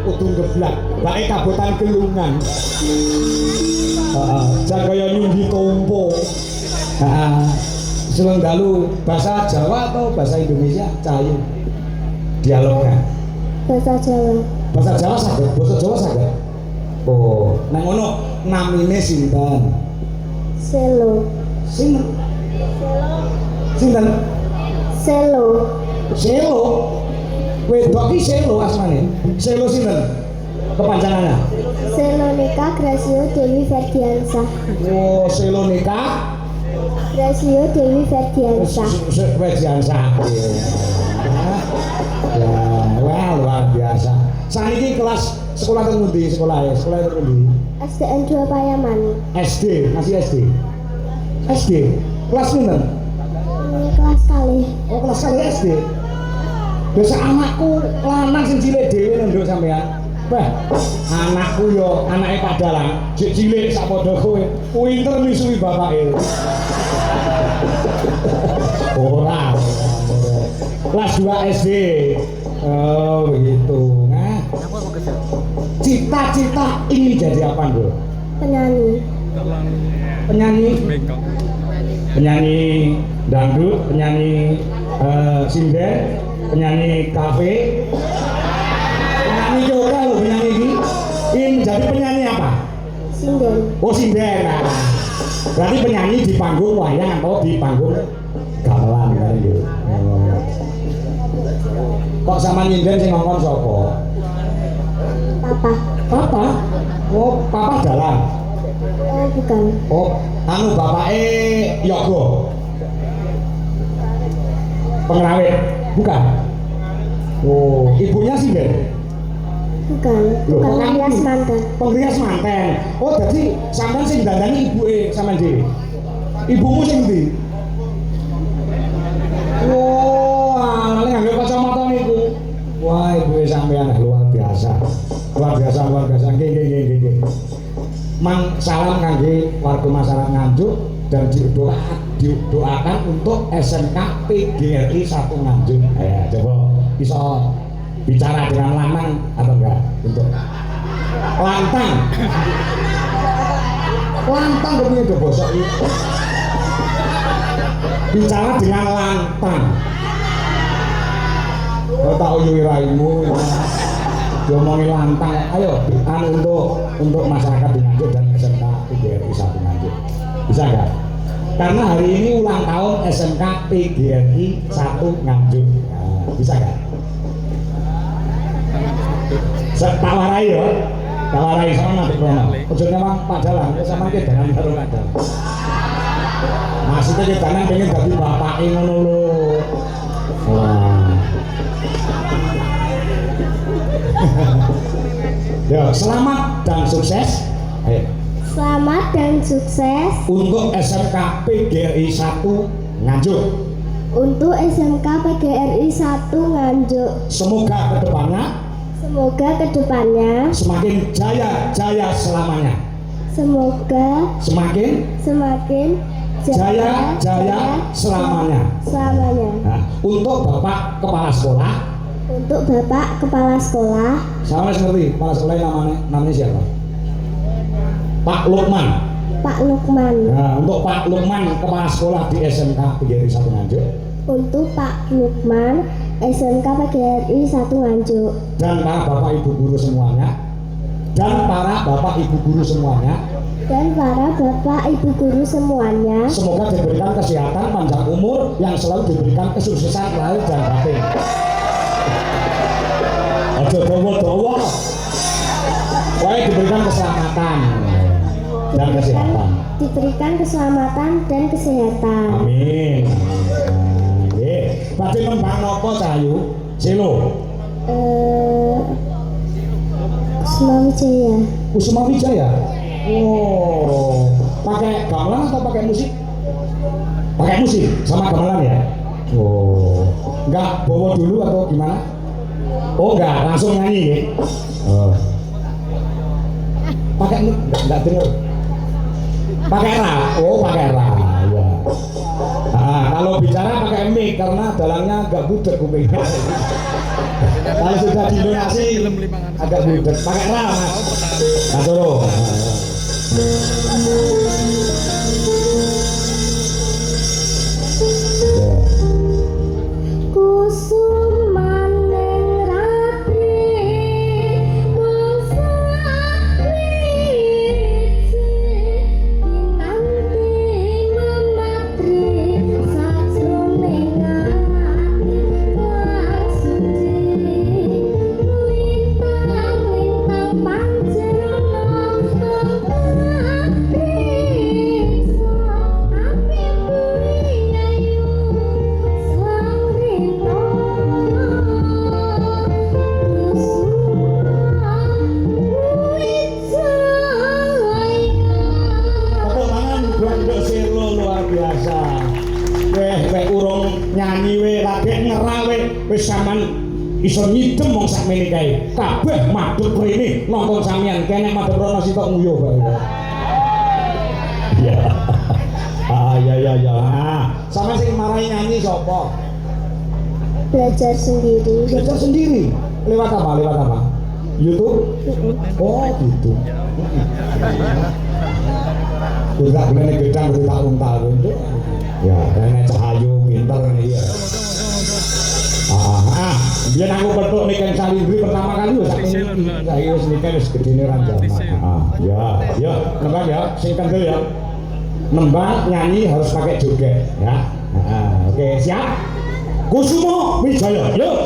udung geblak bae kabutan kelungan jan kaya nyunggi tompo Sulung dalu bahasa Jawa atau bahasa Indonesia Cahayu dialognya bahasa Jawa. Bahasa Jawa saged, bahasa Jawa saged. Oh, nang ngono namine sinten? Selo. Sinten? Sinten? Selo. Selo. Wedok iki Selo asmane. Selo sinten? Kepanjangannya? Selonika Gracio Dewi Ferdiansah. Oh, Selonika Gracio Dewi Ferdiansah. Ferdiansah. Ya, wah luar biasa. Saniki kelas sekolah teng pundi? Sekolah teng pundi? SDN 2 Payaman. SD, masih SD. SD. Kelas pinten? Kelas kali. Oh, kelas kali SD. Biasa anakku lanang sing cilik dhewe nduk sampean. Bah, anakku yo anake padalang, jek cilik sak padha kowe. Pinter misuhi bapake. Ora. Kelas 2 SD. Oh, begitu. Nah, cita-cita ingin jadi apa, Bro? Penyanyi. Penyanyi dangdut, penyanyi sinden, penyanyi kafe, penyanyi juga loh, penyanyi ini. Ingin menjadi penyanyi apa? Sinden. Oh, sinden. Nah, berarti penyanyi di panggung wayang atau di panggung gamelan kan gitu. Kok sama nyinden sing ngomong sapa? Papa. Papa? Oh, papa dalam. Oh, bukan. Oh, anu bapake Yogo. Pengrawit, bukan? Oh, ibunya sinden. Bukan. Bukan pengrias manten. Pengrias manten. Oh, jadi sampean sing dandani ibuke sampean dhewe. Ibumu sing ndi? Wah, ngene nganggo kacamata niku. Wah, ibuke sampean luar biasa. Luar biasa. Nggih. Mang salam kangge warga masyarakat Nganjuk dan didoakan untuk SMK PGRI 1 Nganjuk. Coba bisa bicara dengan lanang atau enggak untuk lantang. Lantang kepiye do bosok iki? Bicara dengan lantang. Kau tak uyuhi raimu. Diomongi lantang. Ayo, untuk masyarakat di Nganjuk dan SMK PGRI 1 Nganjuk. Bisa enggak? Karena hari ini ulang tahun SMK PGRI 1 Nganjuk. Nah, bisa enggak? Tak warai ya. Tak warai sama nanti krono. Ujungnya Bang Padalang, sama kita dengan baru ada. Maksudnya kita pengen jadi bapak ngono lho. Wah. Yo, selamat dan sukses. Ayo. Selamat dan sukses Untuk SMK PGRI 1 Nganjuk. untuk SMK PGRI 1 Nganjuk. Semoga kedepannya Semakin jaya selamanya. Semoga Semakin jaya selamanya. Nah, untuk Bapak Kepala Sekolah. Untuk Bapak Kepala Sekolah. Sama seperti Kepala Sekolah namanya siapa? Pak Lukman. Pak Lukman. Nah, untuk Pak Lukman Kepala Sekolah di SMK PGRI 1 Nganjuk. Untuk Pak Lukman SMK PGRI 1 Nganjuk. Dan para Bapak Ibu guru semuanya. Semoga diberikan kesehatan, panjang umur, yang selalu diberikan kesuksesan lahir dan batin. Aja dawa-dawa. Wae diberikan keselamatan dan kesehatan. Diberikan keselamatan dan kesehatan. Amin. Nggih. Badhe nembang napa Cahayu? Selo. Kusuma Wijaya. Oh, pakai gamelan atau pakai musik? Pakai musik sama gamelan ya? Oh, enggak bawa dulu atau gimana? Oh enggak, langsung nyanyi ya? Oh. Pakai enggak dengar. Pakai ra. Oh, pakai ra. Ya. Kalau bicara pakai mic karena dalangnya agak budek kupingnya. Kalau sudah dilunasi agak budek, pakai ra mas. Nah suruh. Kusuman ning ratri mangsa wiji dinanti mematri sajroning ati kang suci lintang-lintang panjenengan nyanyi we lagi ngerawe wis sampean iso nyidem wong sakmene kae kabeh madhep rene nonton sampean kene madhep rono sitok nguyuh bae ya sama sing marahi nyanyi sapa belajar sendiri lewat apa YouTube oh gitu udah bener gedang udah tahun-tahun ya kayaknya Cahayu pinter nih ya biar aku petuk nih kan Salindri pertama kali ya saya wis nikah wis gedene ranjama ya nembang ya sing kendel ya nembang nyanyi harus pakai joget ya oke siap Kusumo Wijaya yuk